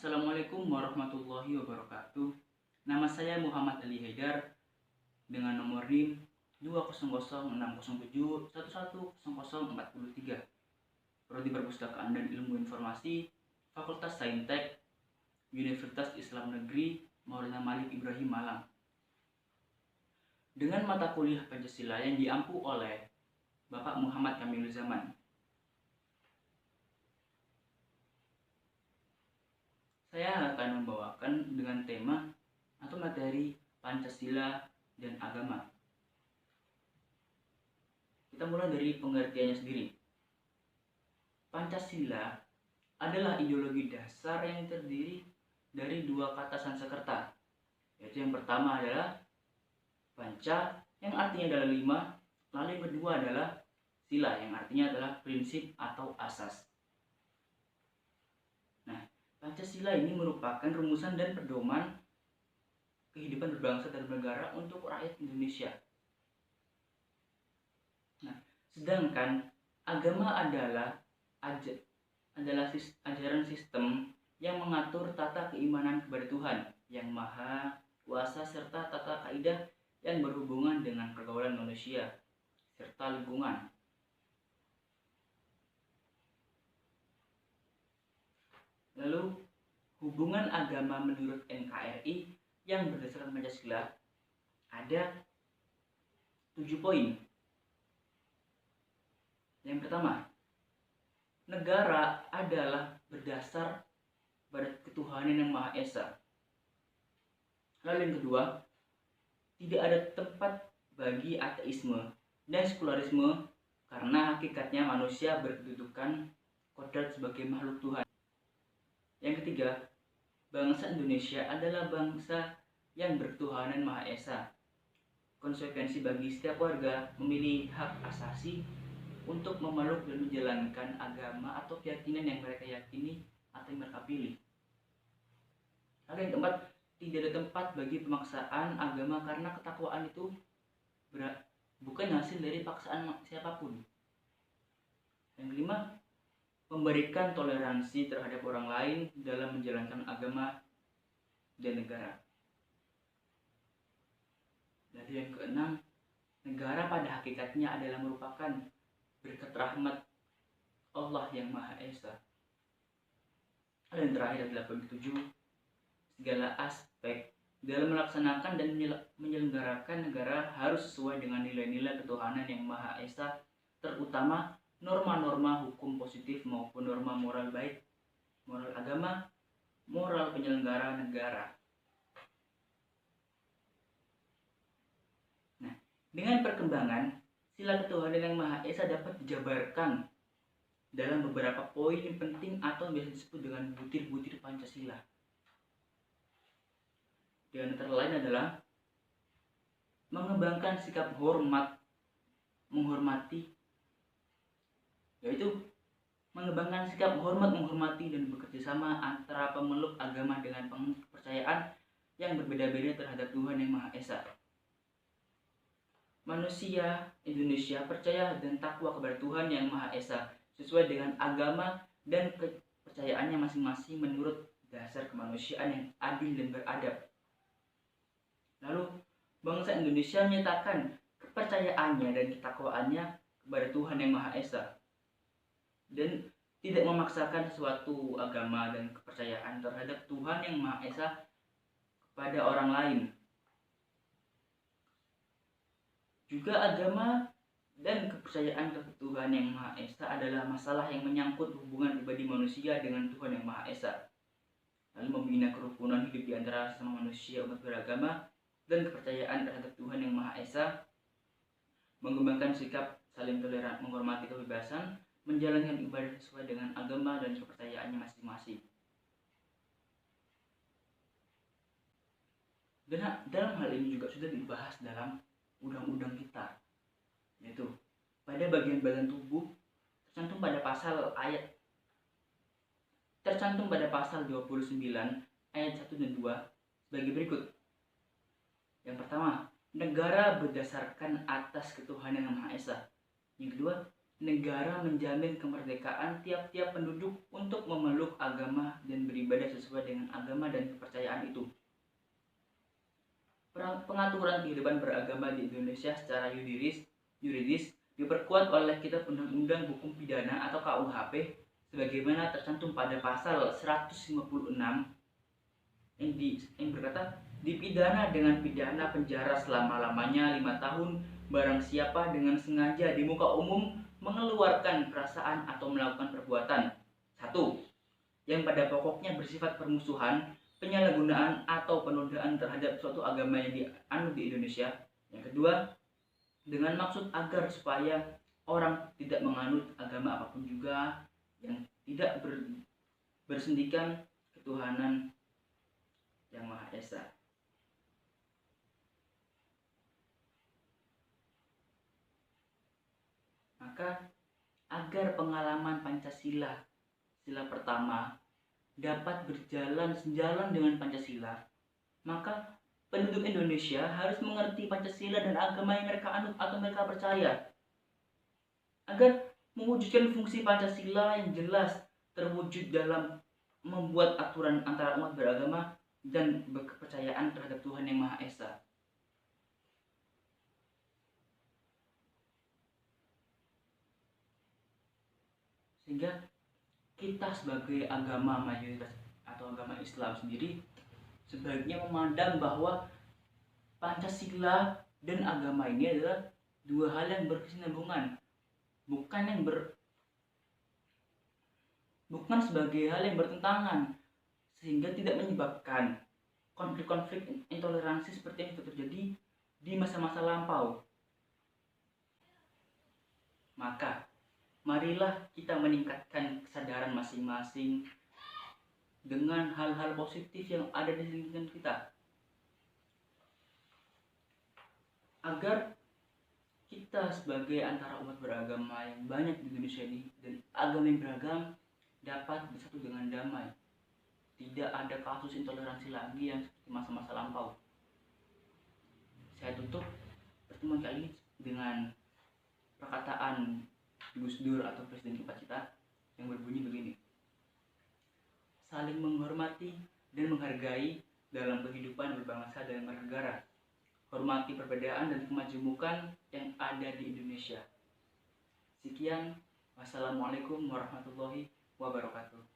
Assalamualaikum warahmatullahi wabarakatuh. Nama saya Muhammad Ali Haidar dengan nomor NIM 20060711043. Prodi Perpustakaan dan Ilmu Informasi, Fakultas Saintek, Universitas Islam Negeri Maulana Malik Ibrahim Malang. Dengan mata kuliah Pancasila yang diampu oleh Bapak Muhammad Kamiluzzaman. Saya akan membawakan dengan tema atau materi Pancasila dan agama. Kita mulai dari pengertiannya sendiri. Pancasila adalah ideologi dasar yang terdiri dari dua kata Sanskerta, yaitu yang pertama adalah Panca, yang artinya adalah 5, lalu yang kedua adalah Sila, yang artinya adalah prinsip atau asas. Pancasila ini merupakan rumusan dan pedoman kehidupan berbangsa dan bernegara untuk rakyat Indonesia. Sedangkan agama adalah ajaran sistem yang mengatur tata keimanan kepada Tuhan yang Maha Kuasa serta tata kaidah yang berhubungan dengan pergaulan manusia serta lingkungan. Lalu, hubungan agama menurut NKRI yang berdasarkan Pancasila ada 7 poin. Yang pertama, negara adalah berdasar pada ketuhanan yang Maha Esa. Lalu yang kedua, tidak ada tempat bagi ateisme dan sekularisme karena hakikatnya manusia berkedudukan kodrat sebagai makhluk Tuhan. Yang ketiga, bangsa Indonesia adalah bangsa yang berketuhanan Maha Esa. Konsekuensi bagi setiap warga memilih hak asasi untuk memeluk dan menjalankan agama atau keyakinan yang mereka yakini atau yang mereka pilih. Lalu yang keempat, tidak ada tempat bagi pemaksaan agama karena ketakwaan itu bukan hasil dari paksaan siapapun. Yang kelima, memberikan toleransi terhadap orang lain dalam menjalankan agama dan negara. Lalu yang keenam, negara pada hakikatnya adalah merupakan berkat rahmat Allah yang Maha Esa. Lalu yang terakhir adalah poin ke-7, segala aspek dalam melaksanakan dan menyelenggarakan negara harus sesuai dengan nilai-nilai ketuhanan yang Maha Esa, terutama norma-norma hukum positif maupun norma moral baik, moral agama, moral penyelenggara negara. Dengan perkembangan sila ketuhanan yang Maha Esa dapat dijabarkan dalam beberapa poin yang penting atau biasa disebut dengan butir-butir Pancasila. Di antara lain adalah mengembangkan sikap menghormati, yaitu mengembangkan sikap menghormati dan bekerja sama antara pemeluk agama dengan kepercayaan yang berbeda-beda terhadap Tuhan yang Maha Esa. Manusia Indonesia percaya dan takwa kepada Tuhan yang Maha Esa sesuai dengan agama dan kepercayaannya masing-masing menurut dasar kemanusiaan yang adil dan beradab. Lalu, bangsa Indonesia menyatakan kepercayaannya dan ketakwaannya kepada Tuhan yang Maha Esa dan tidak memaksakan suatu agama dan kepercayaan terhadap Tuhan yang Maha Esa kepada orang lain. Juga agama dan kepercayaan kepada Tuhan yang Maha Esa adalah masalah yang menyangkut hubungan pribadi manusia dengan Tuhan yang Maha Esa. Lalu membina kerukunan hidup di antara sesama manusia umat beragama dan kepercayaan terhadap Tuhan yang Maha Esa, mengembangkan sikap saling toleran, menghormati kebebasan, menjalankan ibadah sesuai dengan agama dan kepercayaannya masing-masing. Dan dalam hal ini juga sudah dibahas dalam undang-undang kita, yaitu pada bagian badan tubuh tercantum pada pasal 29 ayat 1 dan 2 sebagai berikut. Yang pertama, negara berdasarkan atas ketuhanan yang Maha Esa. Yang kedua, negara menjamin kemerdekaan tiap-tiap penduduk untuk memeluk agama dan beribadah sesuai dengan agama dan kepercayaan itu. Pengaturan kehidupan beragama di Indonesia secara yuridis diperkuat oleh Kitab Undang-Undang Hukum Pidana atau KUHP sebagaimana tercantum pada pasal 156 yang berkata, dipidana dengan pidana penjara selama-lamanya 5 tahun barang siapa dengan sengaja di muka umum mengeluarkan perasaan atau melakukan perbuatan 1. Yang pada pokoknya bersifat permusuhan, penyalahgunaan atau penodaan terhadap suatu agama yang dianut di Indonesia. Yang kedua, dengan maksud agar supaya orang tidak menganut agama apapun juga yang tidak bersendikan ketuhanan yang Maha Esa. Maka agar pengalaman Pancasila, sila pertama, dapat berjalan sejalan dengan Pancasila, maka penduduk Indonesia harus mengerti Pancasila dan agama yang mereka anut atau mereka percaya. Agar mewujudkan fungsi Pancasila yang jelas terwujud dalam membuat aturan antara umat beragama dan berkepercayaan terhadap Tuhan yang Maha Esa. Sehingga kita sebagai agama mayoritas atau agama Islam sendiri sebaiknya memandang bahwa Pancasila dan agama ini adalah dua hal yang berkesinambungan, bukan sebagai hal yang bertentangan, sehingga tidak menyebabkan konflik-konflik intoleransi seperti yang terjadi di masa-masa lampau. Maka marilah kita meningkatkan kesadaran masing-masing dengan hal-hal positif yang ada di lingkungan kita, agar kita sebagai antara umat beragama yang banyak di Indonesia ini dan agama yang beragam dapat bersatu dengan damai. Tidak ada kasus intoleransi lagi yang seperti masa-masa lampau. Saya tutup pertemuan kali ini dengan perkataan Gus Dur atau Presiden kita yang berbunyi begini: saling menghormati dan menghargai dalam kehidupan berbangsa dan bernegara. Hormati perbedaan dan kemajemukan yang ada di Indonesia. Sekian, wassalamualaikum warahmatullahi wabarakatuh.